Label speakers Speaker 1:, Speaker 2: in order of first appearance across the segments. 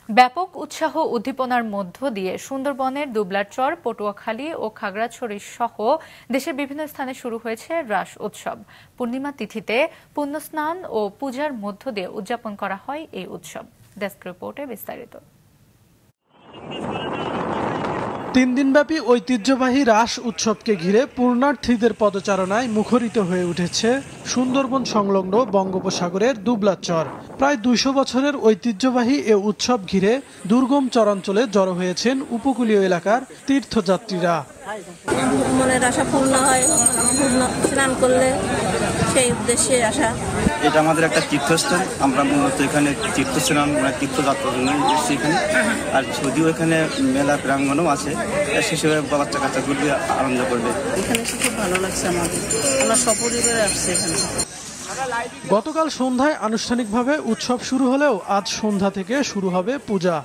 Speaker 1: ব্যাপক উৎসাহ উদ্দীপনার মধ্য দিয়ে সুন্দরবনের দুবলাচর, পটুয়াখালী ও খাগড়াছড়ি সহ দেশের বিভিন্ন স্থানে শুরু হয়েছে রাস উৎসব। পূর্ণিমা তিথিতে পুণ্যস্নান ও পূজার মধ্য দিয়ে উদযাপন করা হয় এই উৎসব। ডেস্ক রিপোর্টে বিস্তারিত।
Speaker 2: 3 দিনব্যাপী ঐতিহ্যবাহী রাস উৎসবকে ঘিরে পূর্ণার্থীদের পদচারণায় মুখরিত হয়ে উঠেছে সুন্দরবন সংলগ্ন বঙ্গোপসাগরের দুবলাচর। প্রায় 200 বছরের ঐতিহ্যবাহী এ উৎসব ঘিরে দুর্গম চরাঞ্চলে জড়ো হয়েছেন উপকূলীয় এলাকার তীর্থযাত্রীরা।
Speaker 3: মনের আশা পূর্ণ হয়, স্নান করলে সেই উদ্দেশ্যে আসা।
Speaker 4: এটা আমাদের একটা তীর্থস্থান। আমরা মূলত এখানে তীর্থস্থান তীর্থযাত্রার জন্য এসেছি এখানে। আর যদিও এখানে মেলা প্রাঙ্গণও আছে, সেসবে বাচ্চা কাচ্চাগুলো আনন্দ করবে।
Speaker 3: এখানে এসে খুব ভালো লাগছে আমাদের, আমরা সপরিবারে আসছি এখানে।
Speaker 2: গতকাল সন্ধ্যায় আনুষ্ঠানিকভাবে উৎসব শুরু হলেও আজ সন্ধ্যা থেকে শুরু হবে পূজা।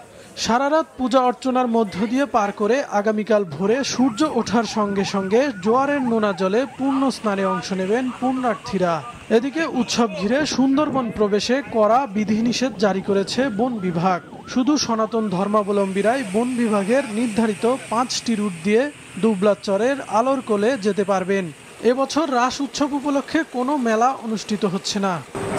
Speaker 2: সারা রাত পূজা অর্চনার মধ্য দিয়ে পার করে আগামীকাল ভোরে সূর্য ওঠার সঙ্গে সঙ্গে জোয়ারের নোনা জলে পূর্ণ স্নানে অংশ নেবেন পুণ্যার্থীরা। এদিকে উৎসব ঘিরে সুন্দরবন প্রবেশে কড়া বিধিনিষেধ জারি করেছে বন বিভাগ। শুধু সনাতন ধর্মাবলম্বীরাই বন বিভাগের নির্ধারিত 5টি রুট দিয়ে দুবলাচরের আলোর কোলে যেতে পারবেন। এবছর রাস উৎসব উপলক্ষে কোনো মেলা অনুষ্ঠিত হচ্ছে না।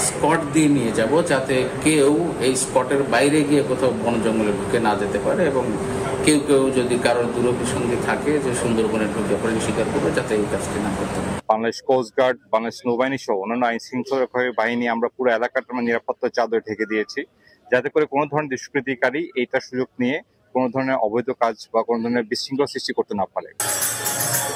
Speaker 5: স্পট দিয়ে নিয়ে যাব যাতে কেউ এই স্পটের বাইরে গিয়ে কোথাও বন জঙ্গলে ঢুকে না যেতে পারে, এবং কেউ যদি কারোর দূরভিসন্ধি থাকে যে সুন্দরবনে ঢুকে পড়ে স্বীকার করবে, যাতে এই কাজটি না করতে পারে।
Speaker 6: বাংলাদেশ কোস্টগার্ড, বাংলাদেশ নৌবাহিনী সহ অন্যান্য আইন শৃঙ্খলা বাহিনী আমরা পুরো এলাকাটা নিরাপত্তা চাদরে ঢেকে দিয়েছি, যাতে করে কোনো ধরনের দুষ্কৃতিকারী এইটার সুযোগ নিয়ে কোনো ধরনের অবৈধ কাজ বা কোনো ধরনের বিশৃঙ্খলা সৃষ্টি করতে না পারে।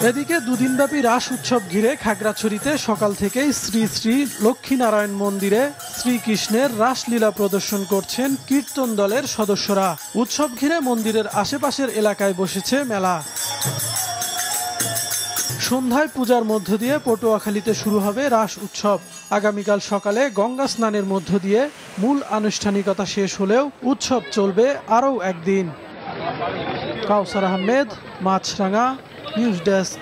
Speaker 2: এদিকে দুদিনব্যাপী রাস উৎসব ঘিরে খাগড়াছড়িতে সকাল থেকেই শ্রী শ্রী লক্ষ্মীনারায়ণ মন্দিরে শ্রীকৃষ্ণের রাসলীলা প্রদর্শন করছেন কীর্তন দলের সদস্যরা। উৎসব ঘিরে মন্দিরের আশেপাশের এলাকায় বসেছে মেলা। সন্ধ্যায় পূজার মধ্য দিয়ে পটুয়াখালীতে শুরু হবে রাস উৎসব। আগামীকাল সকালে গঙ্গা স্নানের মধ্য দিয়ে মূল আনুষ্ঠানিকতা শেষ হলেও উৎসব চলবে আরও একদিন। কাউসার আহমেদ, মাছরাঙা, নিউজ ডেস্ক।